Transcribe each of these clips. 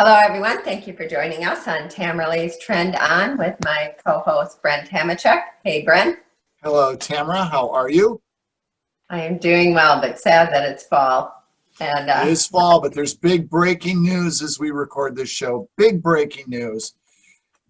Hello, everyone. Thank you for joining us on Tamara Leigh's Trend On with my co-host, Brent Hamachek. Hey, Brent. Hello, Tamara. How are you? I am doing well, but sad that it's fall. And it is fall, but there's big breaking news as we record this show. Big breaking news.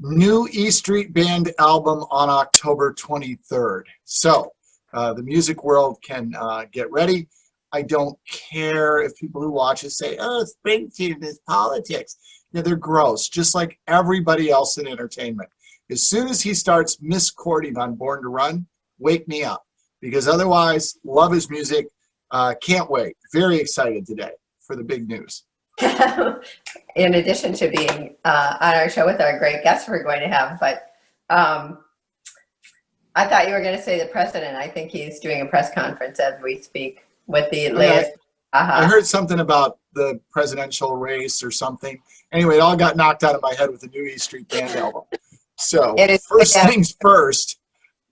New E Street Band album on October 23rd. So the music world can get ready. I don't care if people who watch it say, oh, Springsteen is politics. Yeah, they're gross, just like everybody else in entertainment. As soon as he starts misquoting on Born to Run, wake me up. Because otherwise, love his music. Can't wait. Very excited today for the big news. in addition to being on our show with our great guests we're going to have, but I thought you were going to say the president. I think he's doing a press conference as we speak with the latest. I heard something about the presidential race or something. Anyway, it all got knocked out of my head with the new E Street Band album. So first things first.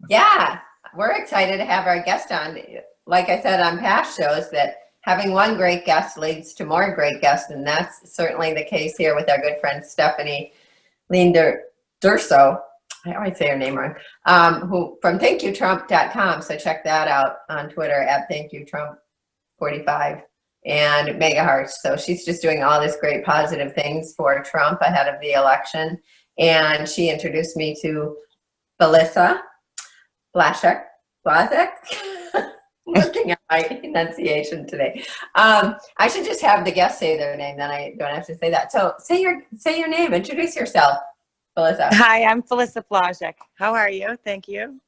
Yeah, we're excited to have our guest on. Like I said on past shows, that having one great guest leads to more great guests, and that's certainly the case here with our good friend Stephanie Durso. I always say her name wrong. Who from thankyoutrump.com. So check that out on Twitter at thankyoutrump45 and megahearts. So she's just doing all this great positive things for Trump ahead of the election. And she introduced me to Feliza, Blazek. Looking at my enunciation today. I should just have the guests say their name, then I don't have to say that. So say your name. Introduce yourself, Feliza. Hi, I'm Feliza Blazek. How are you? Thank you.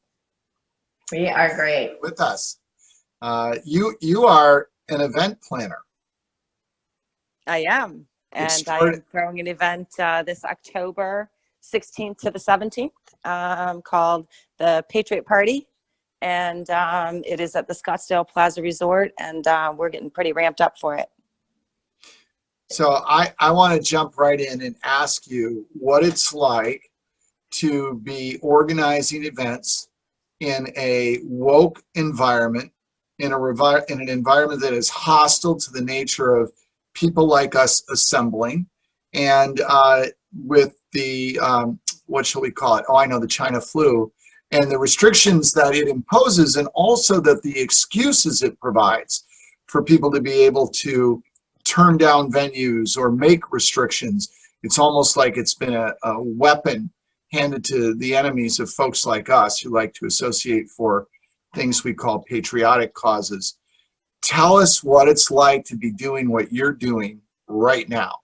We are great. With us. You are an event planner. I am. And I am throwing an event this October 16th to the 17th called the Patriot Party. And it is at the Scottsdale Plaza Resort, and we're getting pretty ramped up for it. So I want to jump right in and ask you what it's like to be organizing events in a woke environment, in an environment that is hostile to the nature of people like us assembling, and with the, what shall we call it? Oh, I know, the China flu. And the restrictions that it imposes, and also that the excuses it provides for people to be able to turn down venues or make restrictions. It's almost like it's been a weapon handed to the enemies of folks like us who like to associate for things we call patriotic causes. Tell us what it's like to be doing what you're doing right now.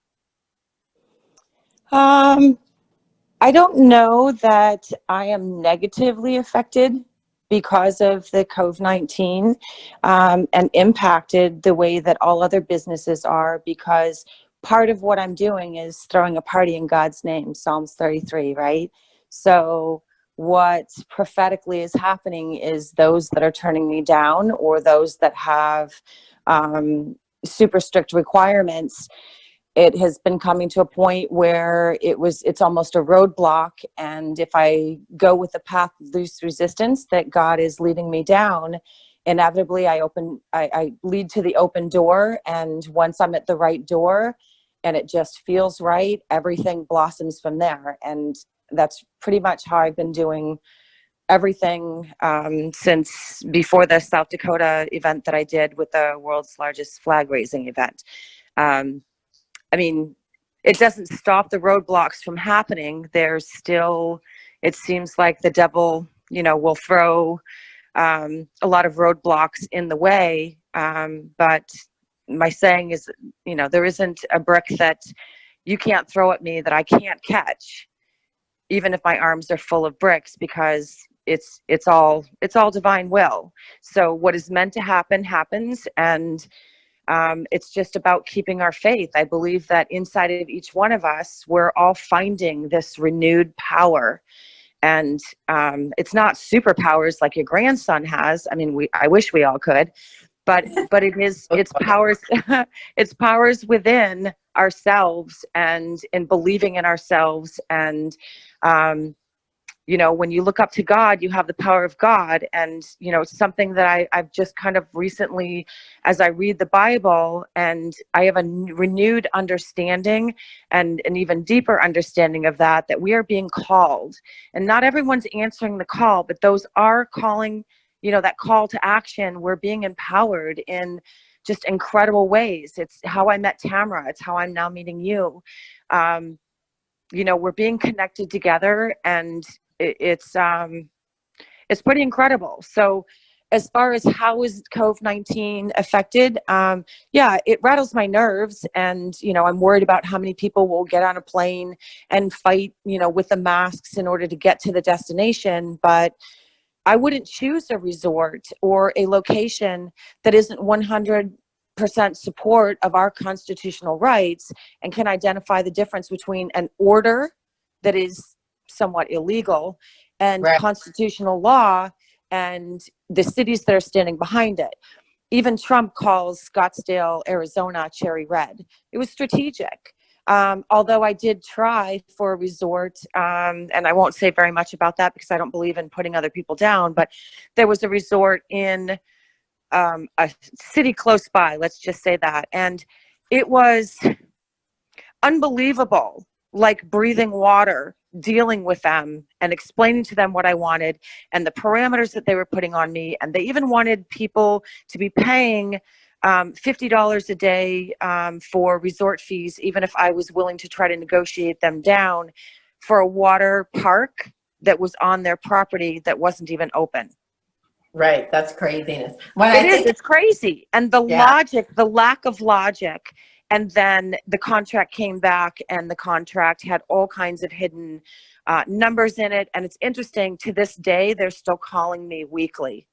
I don't know that I am negatively affected because of the COVID-19 and impacted the way that all other businesses are, because part of what I'm doing is throwing a party in God's name, Psalms 33, right? So what prophetically is happening is those that are turning me down, or those that have super strict requirements, it has been coming to a point where it's almost a roadblock. And if I go with the path of least resistance that God is leading me down, inevitably I lead to the open door. And once I'm at the right door and it just feels right, everything blossoms from there. And that's pretty much how I've been doing everything since before the South Dakota event that I did with the world's largest flag raising event. I mean, it doesn't stop the roadblocks from happening. There's still, it seems like the devil, will throw a lot of roadblocks in the way. But my saying is, there isn't a brick that you can't throw at me that I can't catch, even if my arms are full of bricks, because it's all divine will. So what is meant to happen happens, and it's just about keeping our faith. I believe that inside of each one of us, we're all finding this renewed power. And it's not superpowers like your grandson has. I mean, I wish we all could, but it's powers, it's powers within ourselves, and in believing in ourselves, and when you look up to God, you have the power of God. And, it's something that I've just kind of recently, as I read the Bible, and I have a renewed understanding and an even deeper understanding of that we are being called. And not everyone's answering the call, but those are calling, that call to action. We're being empowered in just incredible ways. It's how I met Tamara. It's how I'm now meeting you. We're being connected together, and it's pretty incredible. So as far as how is COVID-19 affected, yeah, it rattles my nerves, and I'm worried about how many people will get on a plane and fight with the masks in order to get to the destination. But I wouldn't choose a resort or a location that isn't 100% support of our constitutional rights and can identify the difference between an order that is somewhat illegal and Right. constitutional law and the cities that are standing behind it. Even Trump calls Scottsdale, Arizona, cherry red. It was strategic. Although I did try for a resort, and I won't say very much about that because I don't believe in putting other people down, but there was a resort in a city close by, let's just say that. And it was unbelievable, like breathing water, dealing with them and explaining to them what I wanted and the parameters that they were putting on me. And they even wanted people to be paying $50 a day for resort fees, even if I was willing to try to negotiate them down for a water park that was on their property that wasn't even open. Right. That's craziness. It's crazy. And the Yeah. logic, the lack of logic. And then the contract came back, and the contract had all kinds of hidden numbers in it. And it's interesting, to this day, they're still calling me weekly,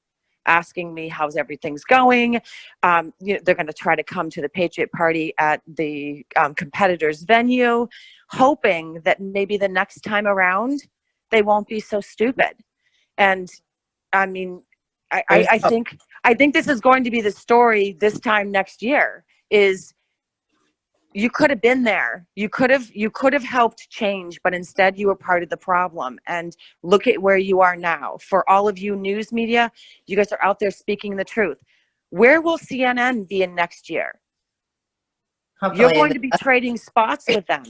asking me how's everything's going. They're going to try to come to the Patriot Party at the competitor's venue, hoping that maybe the next time around, they won't be so stupid. And I mean, I think this is going to be the story this time next year. Is you could have been there. You could have helped change, but instead you were part of the problem. And look at where you are now. For all of you news media, you guys are out there speaking the truth. Where will CNN be in next year? Hopefully You're going to be trading spots with them.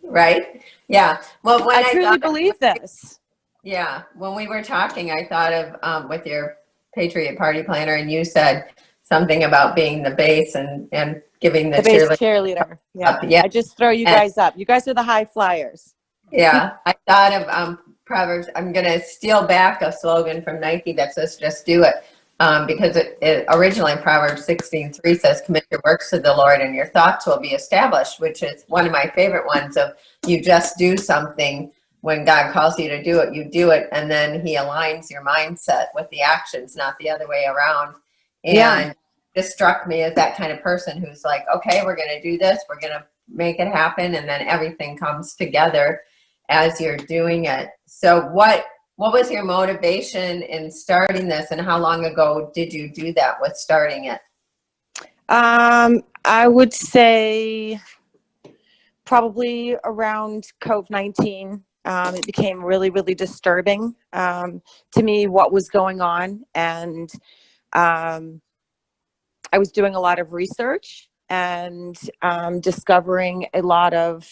Right. Yeah. Well, when I truly believe this. Yeah. When we were talking, I thought of with your Patriot Party planner, and you said something about being the base and giving the base cheerleader. Yeah. Yeah. I just throw you guys up. You guys are the high flyers. Yeah. I thought of Proverbs. I'm going to steal back a slogan from Nike that says, just do it. Because it originally Proverbs 16:3 says, commit your works to the Lord and your thoughts will be established, which is one of my favorite ones of you just do something. When God calls you to do it, you do it. And then he aligns your mindset with the actions, not the other way around. And this struck me as that kind of person who's like, okay, we're going to do this. We're going to make it happen. And then everything comes together as you're doing it. So what was your motivation in starting this, and how long ago did you do that with starting it? I would say probably around COVID-19. It became really, really disturbing to me what was going on. And I was doing a lot of research and discovering a lot of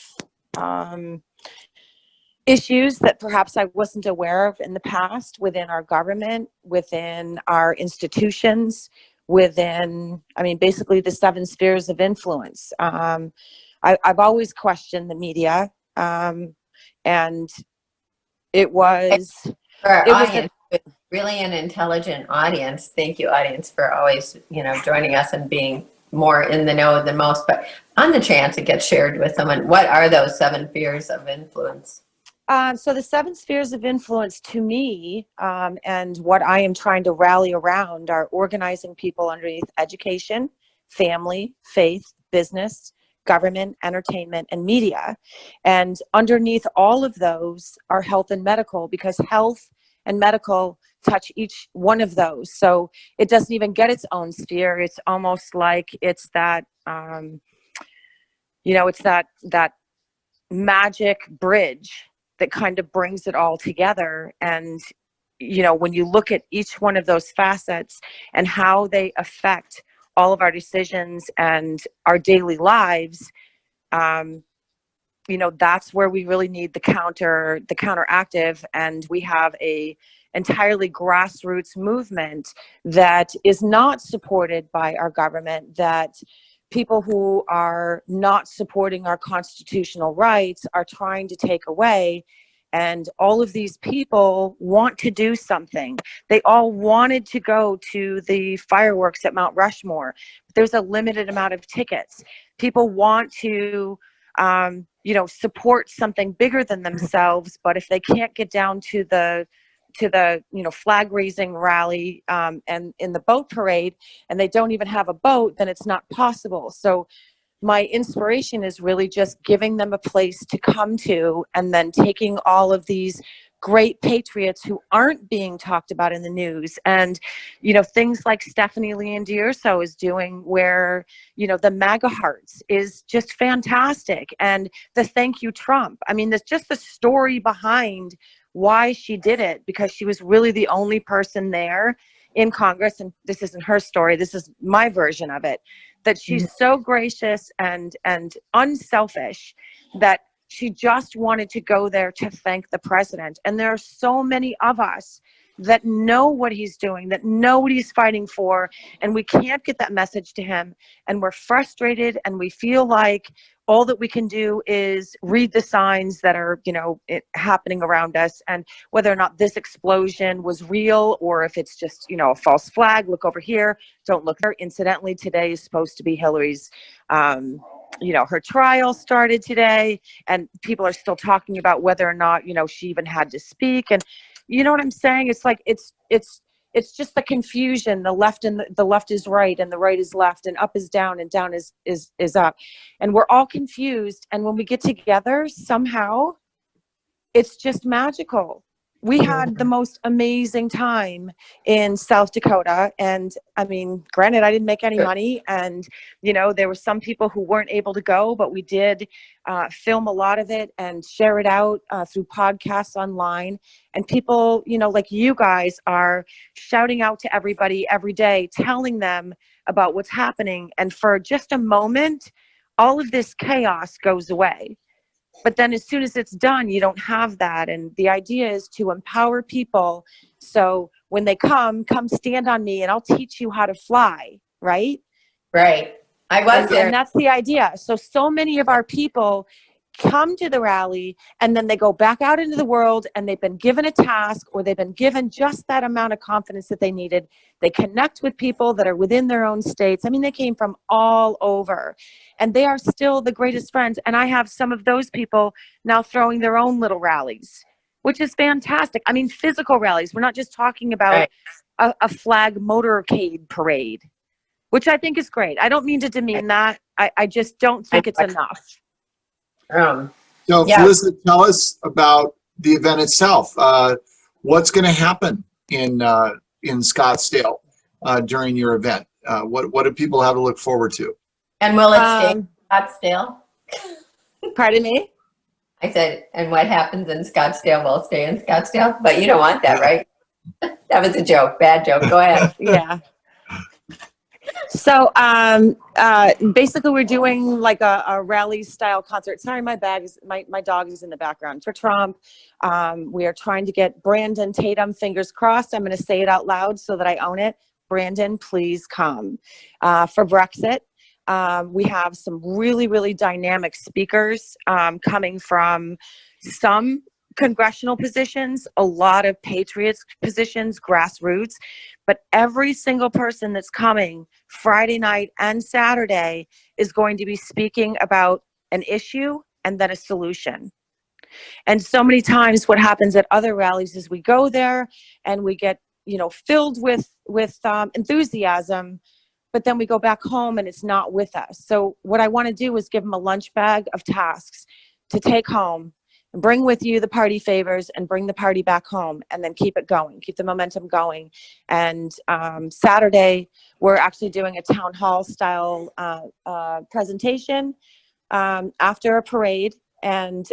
issues that perhaps I wasn't aware of in the past within our government, within our institutions, within, basically the 7 spheres of influence. I've always questioned the media, and it was... For our audience, really an intelligent audience. Thank you, audience, for always, joining us and being more in the know than most. But on the chance it gets shared with someone, what are those 7 spheres of influence? So the 7 spheres of influence to me, and what I am trying to rally around, are organizing people underneath education, family, faith, business, government, entertainment, and media. And underneath all of those are health and medical, because health and medical touch each one of those. So it doesn't even get its own sphere. It's almost like it's that, it's that magic bridge that kind of brings it all together. And, you know, when you look at each one of those facets and how they affect all of our decisions and our daily lives, you know, that's where we really need the counteractive. And we have a entirely grassroots movement that is not supported by our government, that people who are not supporting our constitutional rights are trying to take away. And all of these people want to do something. They all wanted to go to the fireworks at Mount Rushmore. But there's a limited amount of tickets. People want to, you know, support something bigger than themselves. But if they can't get down to the you know, flag raising rally and in the boat parade, and they don't even have a boat, then it's not possible. So my inspiration is really just giving them a place to come to, and then taking all of these great patriots who aren't being talked about in the news, and, you know, things like Stephanie Lee and D'Urso is doing, where, you know, the MAGA Hearts is just fantastic, and the Thank You Trump. I mean, there's just the story behind why she did it, because she was really the only person there in Congress, and this isn't her story, this is my version of it, that she's so gracious and unselfish that she just wanted to go there to thank the president. And there are so many of us that know what he's doing, that know what he's fighting for, and we can't get that message to him, and we're frustrated, and we feel like all that we can do is read the signs that are, you know, happening around us, and whether or not this explosion was real or if it's just, you know, a false flag. Look over here, don't look there. Incidentally, today is supposed to be Hillary's, you know, her trial started today, and people are still talking about whether or not, you know, she even had to speak. And you know what I'm saying? It's like, it's just the confusion. The left and the left is right, and the right is left, and up is down, and down is up, and we're all confused. And when we get together, somehow, it's just magical. We had the most amazing time in South Dakota. And I mean, granted, I didn't make any money, and, you know, there were some people who weren't able to go, but we did film a lot of it and share it out through podcasts online. And people, you know, like you guys are shouting out to everybody every day, telling them about what's happening. And for just a moment, all of this chaos goes away. But then as soon as it's done, you don't have that. And the idea is to empower people. So when they come stand on me and I'll teach you how to fly, right? Right. I was there. And that's the idea. So many of our people come to the rally, and then they go back out into the world, and they've been given a task, or they've been given just that amount of confidence that they needed. They connect with people that are within their own states. I mean, they came from all over, and they are still the greatest friends. And I have some of those people now throwing their own little rallies, which is fantastic. I mean, physical rallies. We're not just talking about a flag motorcade parade, which I think is great. I don't mean to demean that. I just don't think it's enough. So, Yeah. Feliza, tell us about the event itself. What's going to happen in Scottsdale during your event? What do people have to look forward to? And will it stay in Scottsdale? Pardon me? I said, and what happens in Scottsdale will stay in Scottsdale? But you don't want that, right? That was a joke. Bad joke. Go ahead. Yeah. So basically we're doing like a rally style concert. Sorry, my dog is in the background. For Trump, we are trying to get Brandon Tatum, fingers crossed. I'm going to say it out loud so that I own it. Brandon, please come. For Brexit, we have some really, really dynamic speakers coming from some congressional positions, a lot of Patriots positions, grassroots, but every single person that's coming Friday night and Saturday is going to be speaking about an issue and then a solution. And so many times what happens at other rallies is we go there and we get, you know, filled with enthusiasm, but then we go back home and it's not with us. So what I want to do is give them a lunch bag of tasks to take home, and bring with you the party favors, and bring the party back home, and then keep it going, keep the momentum going. And Saturday, we're actually doing a town hall style presentation after a parade. And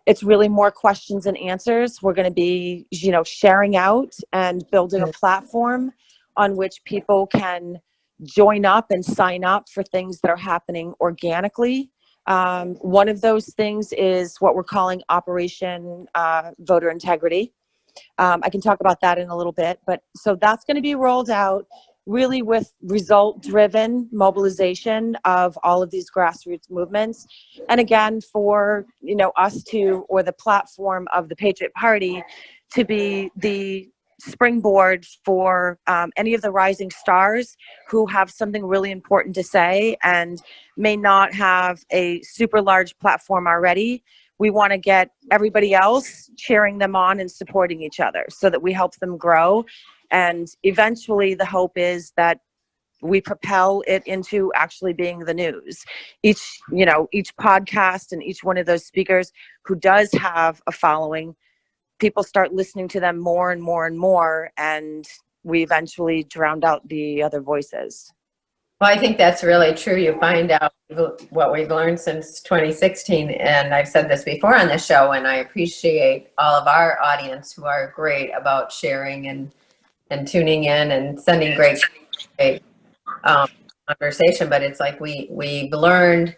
it's really more questions and answers. We're going to be, sharing out and building a platform on which people can join up and sign up for things that are happening organically. One of those things is what we're calling Operation Voter Integrity. I can talk about that in a little bit, but so that's going to be rolled out really with result-driven mobilization of all of these grassroots movements. And again, for, us to, or the platform of the Patriot Party to be the springboard for any of the rising stars who have something really important to say and may not have a super large platform already. We want to get everybody else cheering them on and supporting each other so that we help them grow. And eventually the hope is that we propel it into actually being the news. Each podcast and each one of those speakers who does have a following, people start listening to them more and more and more, and we eventually drowned out the other voices. Well, I think that's really true. You find out what we've learned since 2016, and I've said this before on the show, and I appreciate all of our audience who are great about sharing and tuning in and sending great conversation. But it's like we've learned,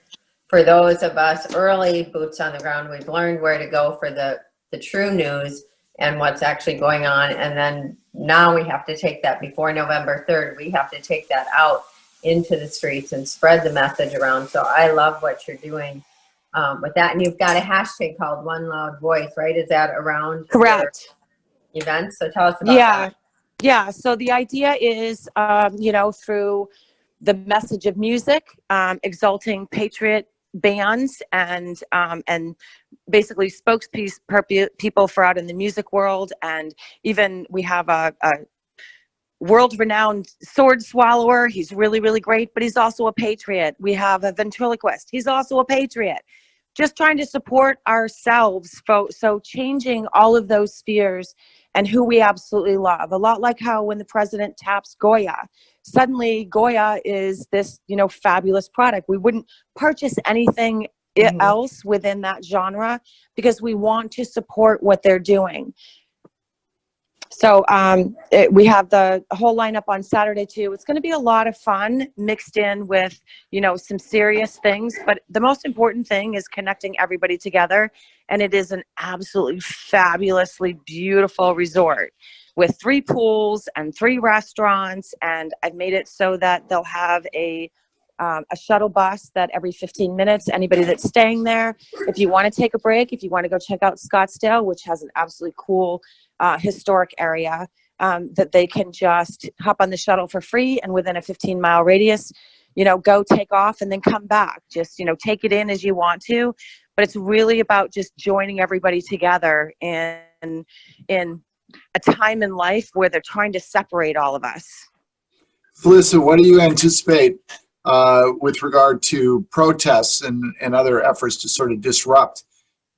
for those of us early boots on the ground, we've learned where to go for the true news and what's actually going on. And then now we have to take that before November 3rd. We have to take that out into the streets and spread the message around. So I love what you're doing with that. And you've got a hashtag called One Loud Voice, right? Is that around Correct. your events? So tell us about that. Yeah. So the idea is, through the message of music, exalting patriot bands and basically spokespeople for out in the music world. And even we have a world-renowned sword swallower. He's really, really great, but he's also a patriot. We have a ventriloquist. He's also a patriot. Just trying to support ourselves, folks. So changing all of those spheres and who we absolutely love. A lot like how when the president taps Goya, suddenly Goya is this, fabulous product. We wouldn't purchase anything else within that genre because we want to support what they're doing. So we have the whole lineup on Saturday too. It's going to be a lot of fun mixed in with, some serious things. But the most important thing is connecting everybody together. And it is an absolutely fabulously beautiful resort with 3 pools and 3 restaurants. And I've made it so that they'll have a shuttle bus that every 15 minutes, anybody that's staying there, if you want to take a break, if you want to go check out Scottsdale, which has an absolutely cool historic area, that they can just hop on the shuttle for free and within a 15-mile radius, go take off and then come back. Just, take it in as you want to. But it's really about just joining everybody together in a time in life where they're trying to separate all of us. Feliza, what do you anticipate with regard to protests and other efforts to sort of disrupt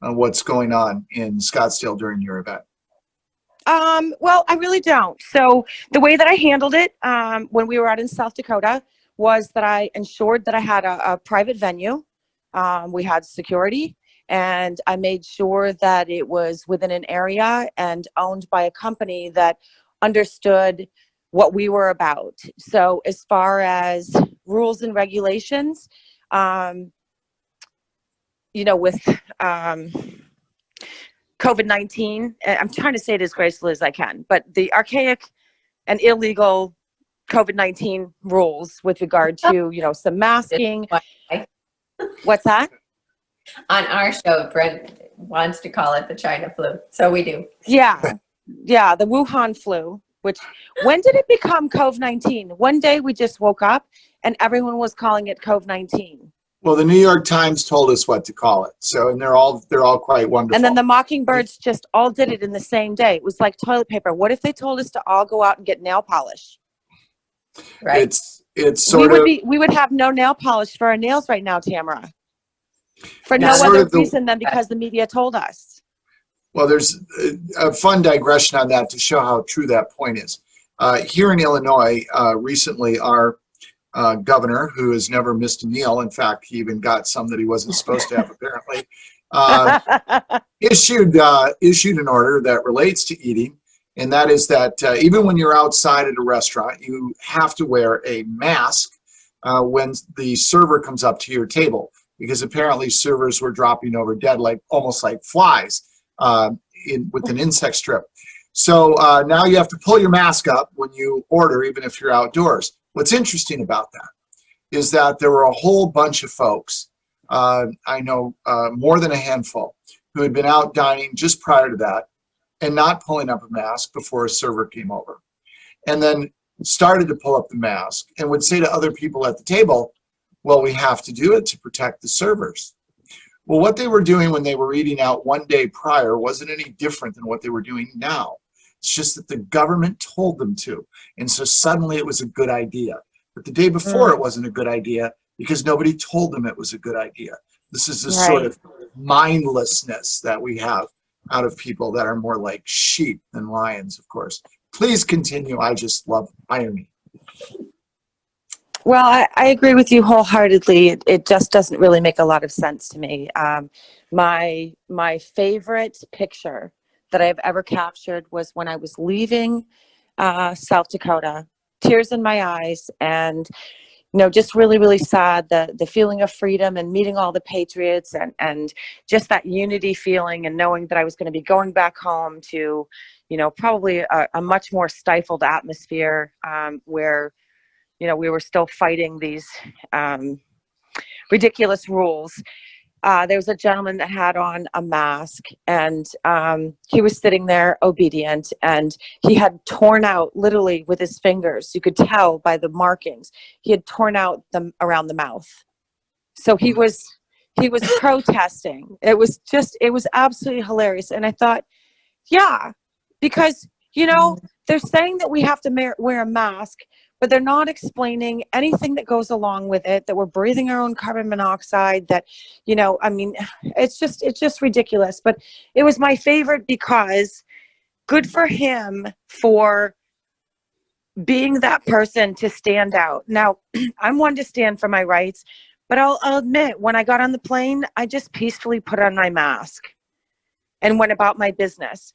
what's going on in Scottsdale during your event? Well, I really don't. So the way that I handled it when we were out in South Dakota was that I ensured that I had a private venue. We had security, and I made sure that it was within an area and owned by a company that understood what we were about. So as far as rules and regulations, with COVID-19, I'm trying to say it as gracefully as I can, but the archaic and illegal COVID-19 rules with regard to, some masking. What's that? On our show, Brent wants to call it the China flu. So we do. Yeah, the Wuhan flu, which, when did it become COVID-19? One day we just woke up and everyone was calling it COVID-19. Well, the New York Times told us what to call it. So, and they're all quite wonderful. And then the Mockingbirds just all did it in the same day. It was like toilet paper. What if they told us to all go out and get nail polish? Right. It's sort of, we would have no nail polish for our nails right now, Tamara. For no other reason than because the media told us. Well, there's a fun digression on that to show how true that point is. Here in Illinois, recently, our governor, who has never missed a meal, in fact, he even got some that he wasn't supposed to have, apparently, issued an order that relates to eating, and that is that even when you're outside at a restaurant, you have to wear a mask when the server comes up to your table, because apparently servers were dropping over dead, like almost like flies with an insect strip. So now you have to pull your mask up when you order, even if you're outdoors. What's interesting about that is that there were a whole bunch of folks, I know more than a handful, who had been out dining just prior to that and not pulling up a mask before a server came over, and then started to pull up the mask and would say to other people at the table, well, we have to do it to protect the servers. Well, what they were doing when they were eating out one day prior wasn't any different than what they were doing now. It's just that the government told them to. And so suddenly it was a good idea. But the day before it wasn't a good idea because nobody told them it was a good idea. This is the sort of mindlessness that we have out of people that are more like sheep than lions, of course. Please continue. I just love irony. Well, I agree with you wholeheartedly. It just doesn't really make a lot of sense to me. My favorite picture that I've ever captured was when I was leaving South Dakota, tears in my eyes, and just really, really sad, the feeling of freedom and meeting all the patriots and just that unity feeling, and knowing that I was going to be going back home to, probably a much more stifled atmosphere where, we were still fighting these ridiculous rules. There was a gentleman that had on a mask, and he was sitting there obedient, and he had torn out, literally with his fingers, you could tell by the markings, he had torn out them around the mouth. So he was protesting. It was absolutely hilarious. And I thought, yeah, because, they're saying that we have to wear a mask, but they're not explaining anything that goes along with it, that we're breathing our own carbon monoxide, that, it's just ridiculous. But it was my favorite because good for him for being that person to stand out. Now, I'm one to stand for my rights, but I'll admit, when I got on the plane, I just peacefully put on my mask and went about my business.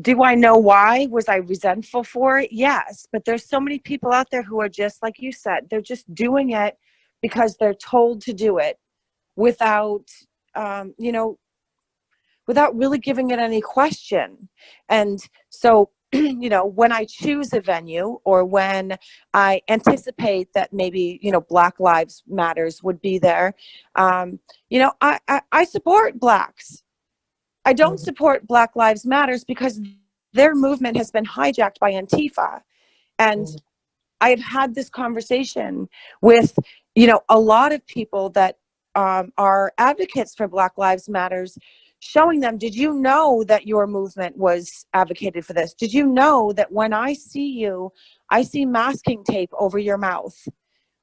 Do I know why? Was I resentful for it? Yes. But there's so many people out there who are just like you said, they're just doing it because they're told to do it without, without really giving it any question. And so, when I choose a venue, or when I anticipate that maybe, Black Lives Matters would be there, I support Blacks. I don't support Black Lives Matters because their movement has been hijacked by Antifa. And I've had this conversation with, a lot of people that are advocates for Black Lives Matters, showing them, did you know that your movement was advocated for this? Did you know that when I see you, I see masking tape over your mouth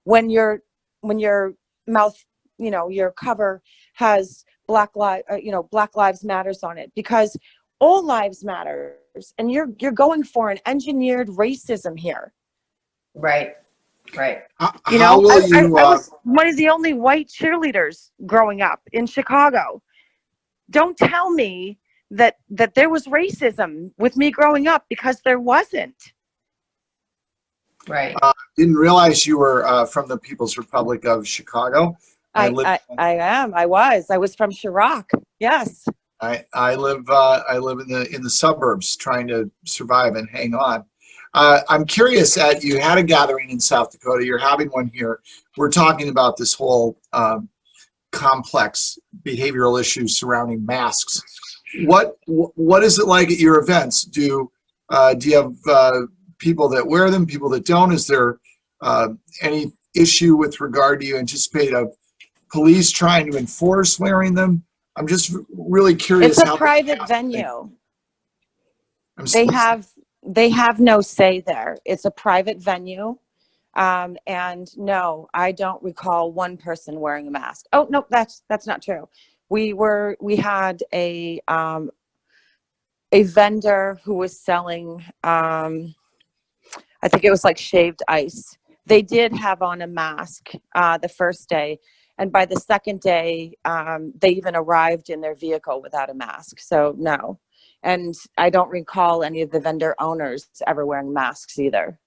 when your mouth, your cover has Black Lives Matters on it, because all lives matters, and you're going for an engineered racism here. Right. How will you? I was one of the only white cheerleaders growing up in Chicago. Don't tell me that there was racism with me growing up, because there wasn't. Right. Didn't realize you were from the People's Republic of Chicago. I am. I was from Chirac. Yes. I live in the suburbs, trying to survive and hang on. I'm curious, you had a gathering in South Dakota. You're having one here. We're talking about this whole complex behavioral issues surrounding masks. What is it like at your events? Do you have people that wear them, people that don't? Is there any issue with regard, do you anticipate of police trying to enforce wearing them? I'm just really curious. It's a private venue. They have no say there. It's a private venue. And no, I don't recall one person wearing a mask. Oh, no, that's not true. We had a vendor who was selling, I think it was like shaved ice. They did have on a mask the first day, And by the second day, they even arrived in their vehicle without a mask. So no. And I don't recall any of the vendor owners ever wearing masks either.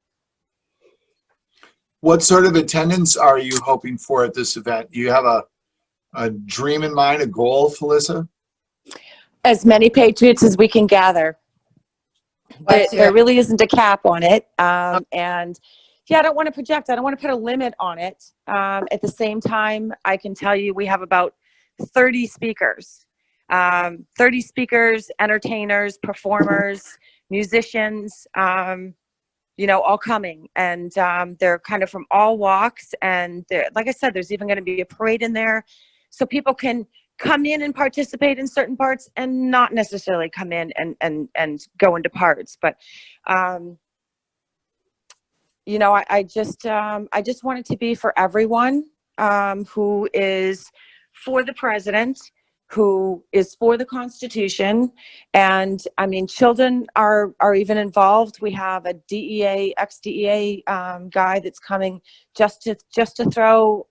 What sort of attendance are you hoping for at this event? Do you have a dream in mind, a goal, Feliza? As many patriots as we can gather. There really isn't a cap on it. And yeah, I don't want to project. I don't want to put a limit on it. At the same time, I can tell you we have about 30 speakers. 30 speakers, entertainers, performers, musicians, all coming. And they're kind of from all walks. And like I said, there's even going to be a parade in there. So people can come in and participate in certain parts and not necessarily come in and go into parts. But, I just want it to be for everyone who is for the president, who is for the Constitution. And I mean, children are even involved. We have a ex-DEA guy that's coming just to throw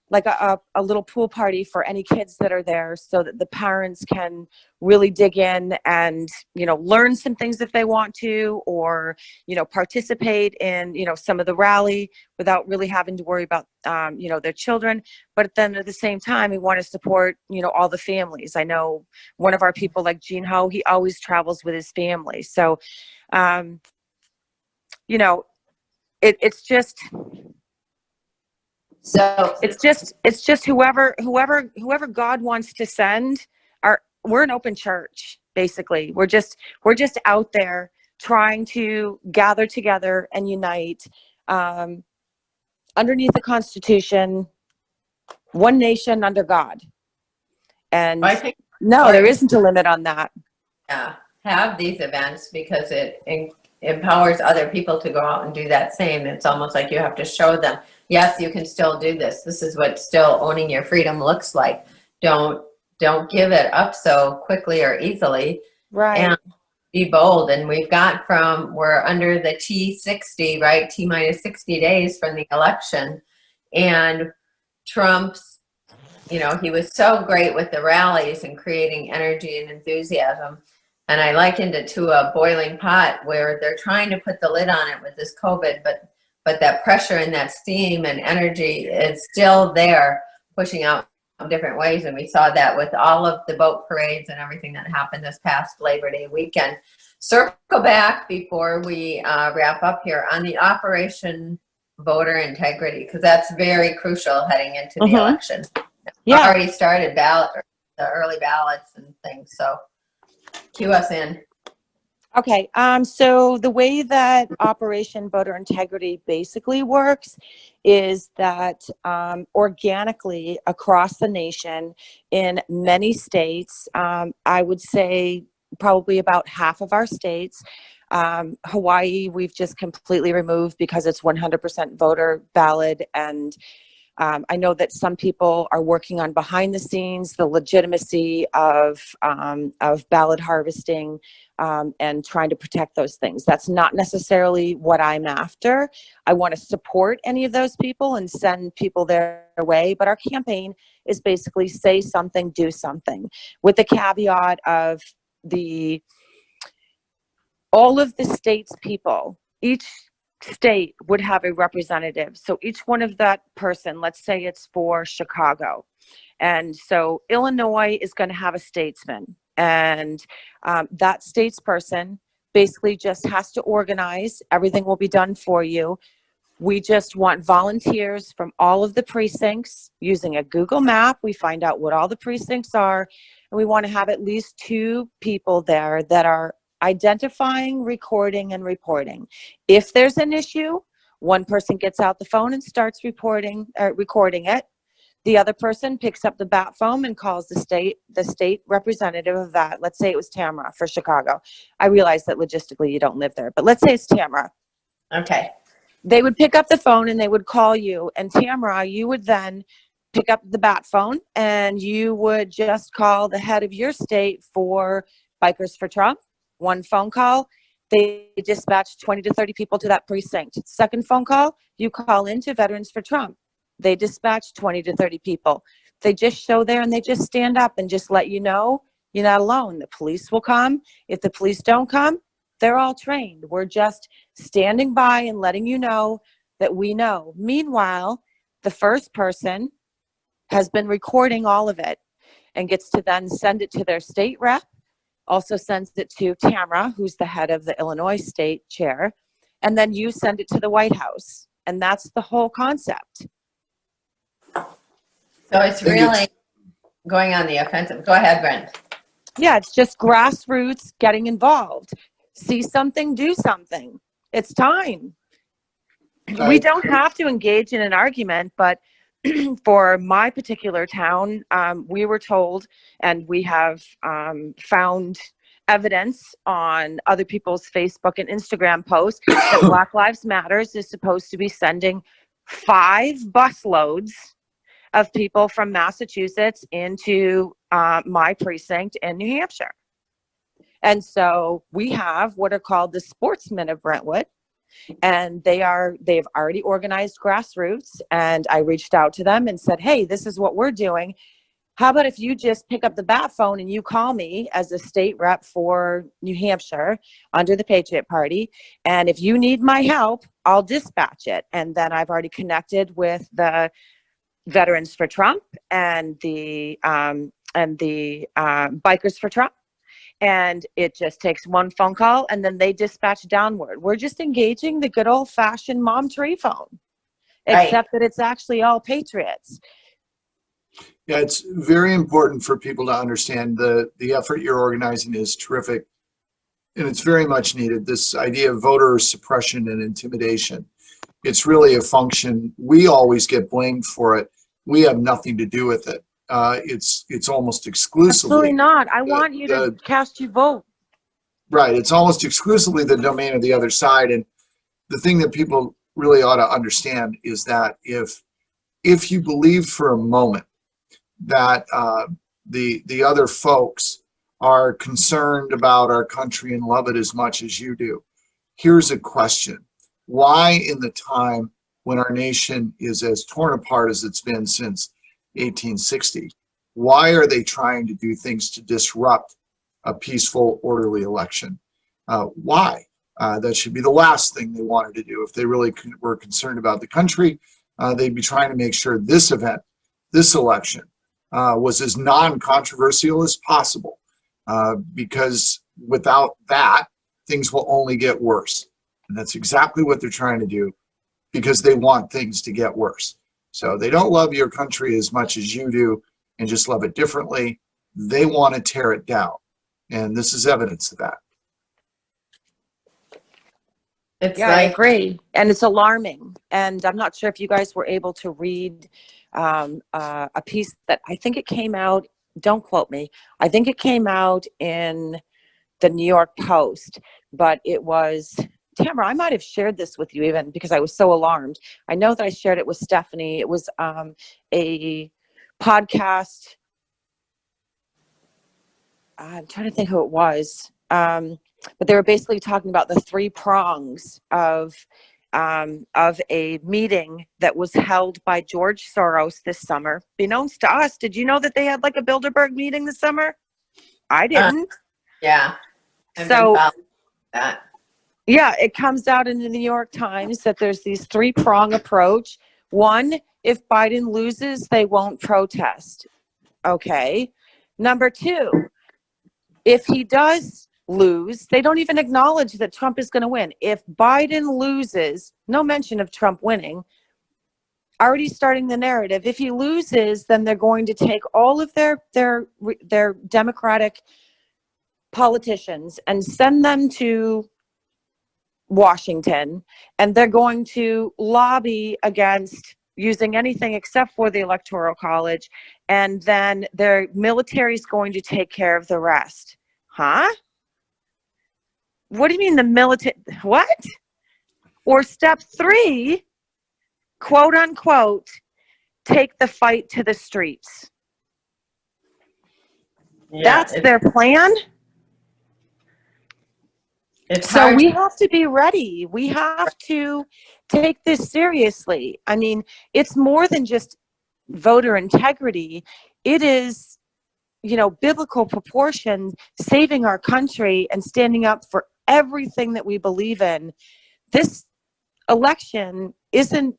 like a little pool party for any kids that are there, so that the parents can really dig in and, learn some things if they want to, or, participate in, some of the rally without really having to worry about, their children. But then at the same time, we want to support, all the families. I know one of our people, like Gene Ho, he always travels with his family. So, it's just... So it's just whoever God wants to send. We're an open church, basically. We're just out there trying to gather together and unite underneath the Constitution, one nation under God. And I think there isn't a limit on that. Yeah, have these events because it empowers other people to go out and do that same. It's almost like you have to show them, yes, you can still do this. This is what still owning your freedom looks like. Don't give it up so quickly or easily. Right. And be bold. And we're under the T60, right? T minus 60 days from the election. And Trump's, he was so great with the rallies and creating energy and enthusiasm. And I likened it to a boiling pot where they're trying to put the lid on it with this COVID, but that pressure and that steam and energy is still there, pushing out in different ways. And we saw that with all of the boat parades and everything that happened this past Labor Day weekend. Circle back before we wrap up here on the Operation Voter Integrity, because that's very crucial heading into the election. Yeah. Already started the early ballots and things. So cue us in. Okay, so the way that Operation Voter Integrity basically works is that organically across the nation in many states, I would say probably about half of our states, Hawaii, we've just completely removed because it's 100% voter ballot. And I know that some people are working on behind the scenes, the legitimacy of ballot harvesting and trying to protect those things. That's not necessarily what I'm after. I want to support any of those people and send people their way. But our campaign is basically say something, do something, with the caveat of all of the state's people, each state would have a representative. So each one of that person, let's say it's for Chicago. And so Illinois is going to have a statesman. And that statesperson basically just has to organize. Everything will be done for you. We just want volunteers from all of the precincts using a Google map. We find out what all the precincts are. And we want to have at least 2 people there that are identifying, recording, and reporting. If there's an issue, one person gets out the phone and starts recording it. The other person picks up the bat phone and calls the state representative of that. Let's say it was Tamara for Chicago. I realize that logistically you don't live there, but let's say it's Tamara. Okay. They would pick up the phone and they would call you, and Tamara, you would then pick up the bat phone and you would just call the head of your state for Bikers for Trump. One phone call, they dispatch 20 to 30 people to that precinct. Second phone call, you call into Veterans for Trump. They dispatch 20 to 30 people. They just show there and they just stand up and just let you know you're not alone. The police will come. If the police don't come, they're all trained. We're just standing by and letting you know that we know. Meanwhile, the first person has been recording all of it and gets to then send it to their state rep, also sends it to Tamara, who's the head of the Illinois state chair, and then you send it to the White House. And that's the whole concept. So it's really going on the offensive. Go ahead, Brent. Yeah, it's just grassroots getting involved. See something, do something. It's time. We don't have to engage in an argument, but for my particular town, we were told, and we have found evidence on other people's Facebook and Instagram posts that Black Lives Matters is supposed to be sending 5 busloads of people from Massachusetts into my precinct in New Hampshire. And so we have what are called the Sportsmen of Brentwood, and they've already organized grassroots, and I reached out to them and said, hey, this is what we're doing. How about if you just pick up the bat phone and you call me as a state rep for New Hampshire under the Patriot Party, and if you need my help, I'll dispatch it. And then I've already connected with the Veterans for Trump and the Bikers for Trump. And it just takes one phone call and then they dispatch downward. We're just engaging the good old fashioned mom tree phone, except that it's actually all patriots. Yeah, it's very important for people to understand the effort you're organizing is terrific, and it's very much needed. This idea of voter suppression and intimidation, it's really a function. We always get blamed for it. We have nothing to do with it. It's almost exclusively. Absolutely not. I want you to cast your vote. Right. It's almost exclusively the domain of the other side. And the thing that people really ought to understand is that if you believe for a moment that the other folks are concerned about our country and love it as much as you do, here's a question. Why, in the time when our nation is as torn apart as it's been since 1860, why are they trying to do things to disrupt a peaceful, orderly election? Why? That should be the last thing they wanted to do. If they really were concerned about the country, they'd be trying to make sure this event, this election, was as non-controversial as possible, because without that, things will only get worse. And that's exactly what they're trying to do, because they want things to get worse. So they don't love your country as much as you do and just love it differently. They want to tear it down. And this is evidence of that. I agree. And it's alarming. And I'm not sure if you guys were able to read a piece that I think it came out, don't quote me, I think it came out in the New York Post, but it was, Tamara, I might have shared this with you even because I was so alarmed. I know that I shared it with Stephanie. It was a podcast. I'm trying to think who it was. But they were basically talking about the 3 prongs of a meeting that was held by George Soros this summer. Beknownst to us, did you know that they had like a Bilderberg meeting this summer? I didn't. Yeah. So that. Yeah, it comes out in the New York Times that there's these 3-prong approach. 1, if Biden loses, they won't protest. Okay. Number 2, if he does lose, they don't even acknowledge that Trump is going to win. If Biden loses, no mention of Trump winning, already starting the narrative. If he loses, then they're going to take all of their Democratic politicians and send them to Washington, and they're going to lobby against using anything except for the Electoral College, and then their military is going to take care of the rest. Huh? What do you mean the military? What? Or step 3, quote unquote, take the fight to the streets. Yeah, that's their plan? It's So hard. we have to be ready. We have to take this seriously. I mean, it's more than just voter integrity. It is, biblical proportion, saving our country and standing up for everything that we believe in. This election isn't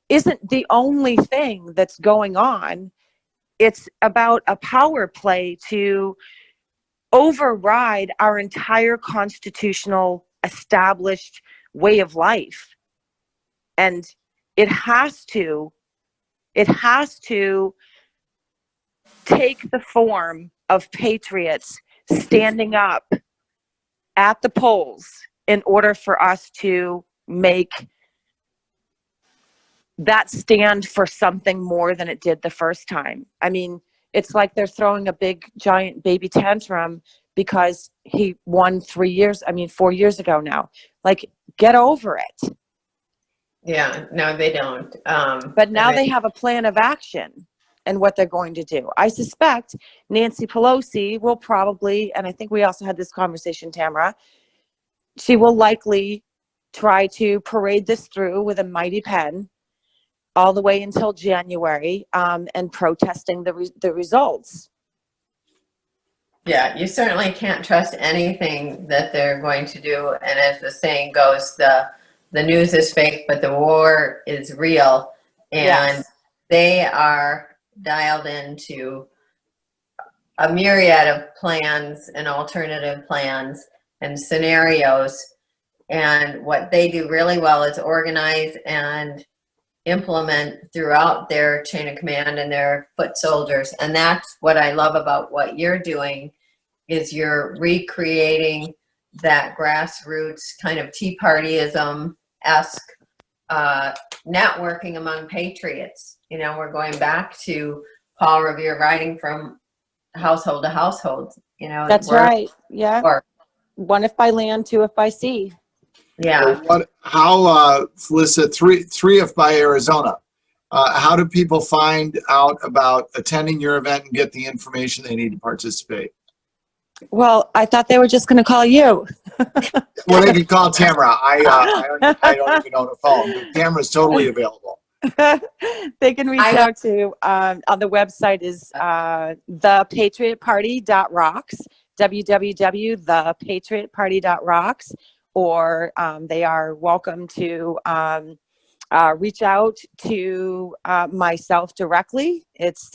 the only thing that's going on. It's about a power play to override our entire constitutional established way of life. And it has to take the form of patriots standing up at the polls in order for us to make that stand for something more than it did the first time. I mean, it's like they're throwing a big giant baby tantrum because he won 4 years ago now. Like, get over it. Yeah, no, they don't. But now they have a plan of action and what they're going to do. I suspect Nancy Pelosi will probably, and I think we also had this conversation, Tamara, she will likely try to parade this through with a mighty pen all the way until January, and protesting the results. Yeah, you certainly can't trust anything that they're going to do. And as the saying goes, the news is fake, but the war is real. And Yes. they are dialed into a myriad of plans and alternative plans and scenarios. And what they do really well is organize and implement throughout their chain of command and their foot soldiers. And that's what I love about what you're doing, is you're recreating that grassroots kind of Tea Partyism-esque networking among patriots. We're going back to Paul Revere writing from household to household. That's right. Yeah. One if by land, two if by sea. Yeah. Feliza, three if by Arizona. How do people find out about attending your event and get the information they need to participate? Well, I thought they were just going to call you. Well, they can call Tamara. I don't even own a phone, but Tamara's totally available. They can reach out to, on the website is thepatriotparty.rocks, www.thepatriotparty.rocks, or they are welcome to reach out to myself directly. It's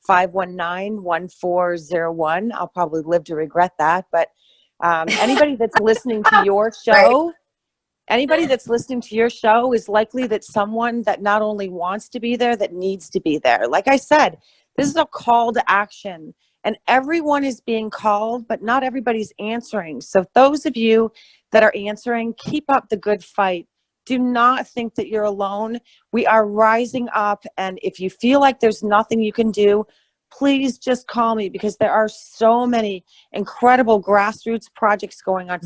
603-519-1401. I'll probably live to regret that, but anybody that's listening to your show, is likely that someone that not only wants to be there, that needs to be there. Like I said, this is a call to action, and everyone is being called, but not everybody's answering. So those of you that are answering, keep up the good fight. Do not think that you're alone. We are rising up, and if you feel like there's nothing you can do, please just call me, because there are so many incredible grassroots projects going on.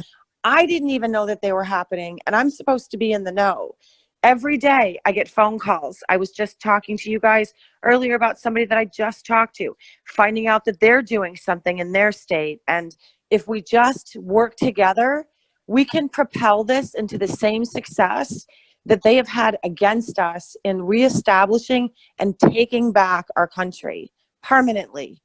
I didn't even know that they were happening, and I'm supposed to be in the know. Every day I get phone calls. I was just talking to you guys earlier about somebody that I just talked to, finding out that they're doing something in their state. And if we just work together, we can propel this into the same success that they have had against us in reestablishing and taking back our country permanently.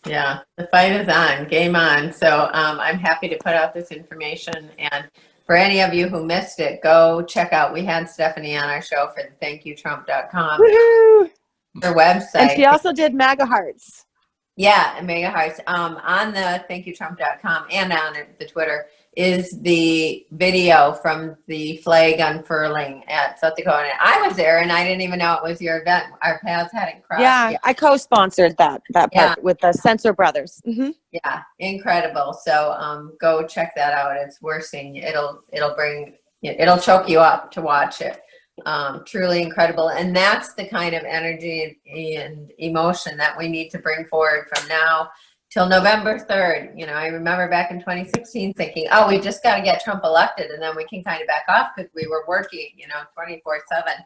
Yeah, the fight is on, game on. So I'm happy to put out this information. And for any of you who missed it, go check out, we had Stephanie on our show for the thankyoutrump.com. Woohoo! Their website. And she also did MAGA Hearts. Yeah, and Mega Hearts. On the thankyoutrump.com and on the Twitter is the video from the flag unfurling at South Dakota. And I was there, and I didn't even know it was your event. Our paths hadn't crossed. Yeah, I co-sponsored that part with the Sensor Brothers. Mm-hmm. Yeah, incredible. So go check that out. It's worth seeing. It'll choke you up to watch it. Truly incredible. And that's the kind of energy and emotion that we need to bring forward from now till November 3rd. I remember back in 2016 thinking, oh, we just got to get Trump elected and then we can kind of back off, because we were working, 24/7.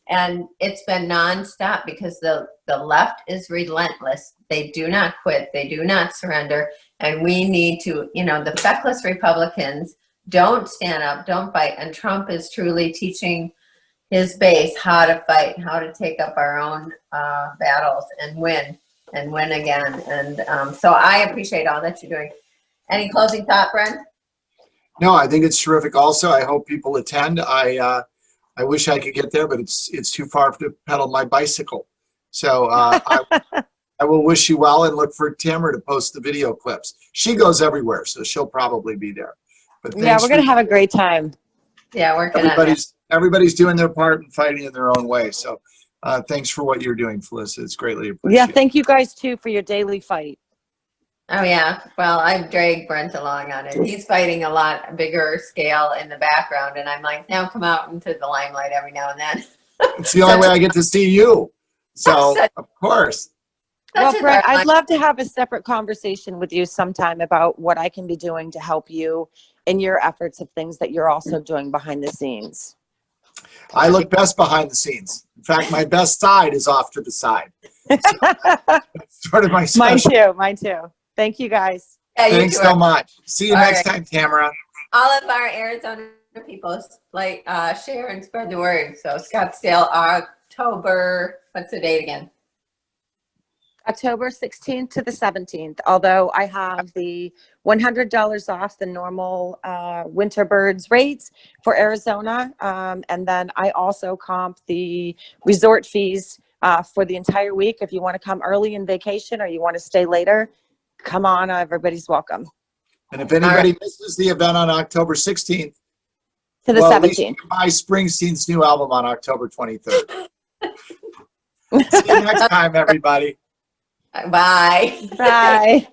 And it's been nonstop because the left is relentless. They do not quit. They do not surrender. And we need to, the feckless Republicans don't stand up, don't fight. And Trump is truly teaching his base how to fight, how to take up our own battles and win again. And so I appreciate all that you're doing. Any closing thought, Brent? No, I think it's terrific. Also, I hope people attend. I wish I could get there, but it's too far to pedal my bicycle. So I will wish you well and look for Tamara to post the video clips. She goes everywhere, so she'll probably be there. But Yeah, we're going to have a great time. Yeah, working on that. Everybody's doing their part and fighting in their own way. So thanks for what you're doing, Feliza. It's greatly appreciated. Yeah, thank you guys too for your daily fight. Oh yeah, well, I've dragged Brent along on it. He's fighting a lot bigger scale in the background, and I'm like, now come out into the limelight every now and then. It's the only way I get to see you. So, of course. Well, Brent, I'd love to have a separate conversation with you sometime about what I can be doing to help you in your efforts of things that you're also doing behind the scenes. I look best behind the scenes. In fact, my best side is off to the side. So, that's sort of my special. Mine too. Thank you guys. Yeah, Thanks so much. See you next time, Tamara. All of our Arizona people share and spread the word. So Scottsdale, October, what's the date again? October 16th to the 17th, although I have the $100 off the normal winter birds rates for Arizona. And then I also comp the resort fees for the entire week. If you want to come early in vacation or you want to stay later, come on, everybody's welcome. And if anybody misses the event on October 16th, to the 17th. At least you can buy Springsteen's new album on October 23rd. See you next time, everybody. Bye. Bye.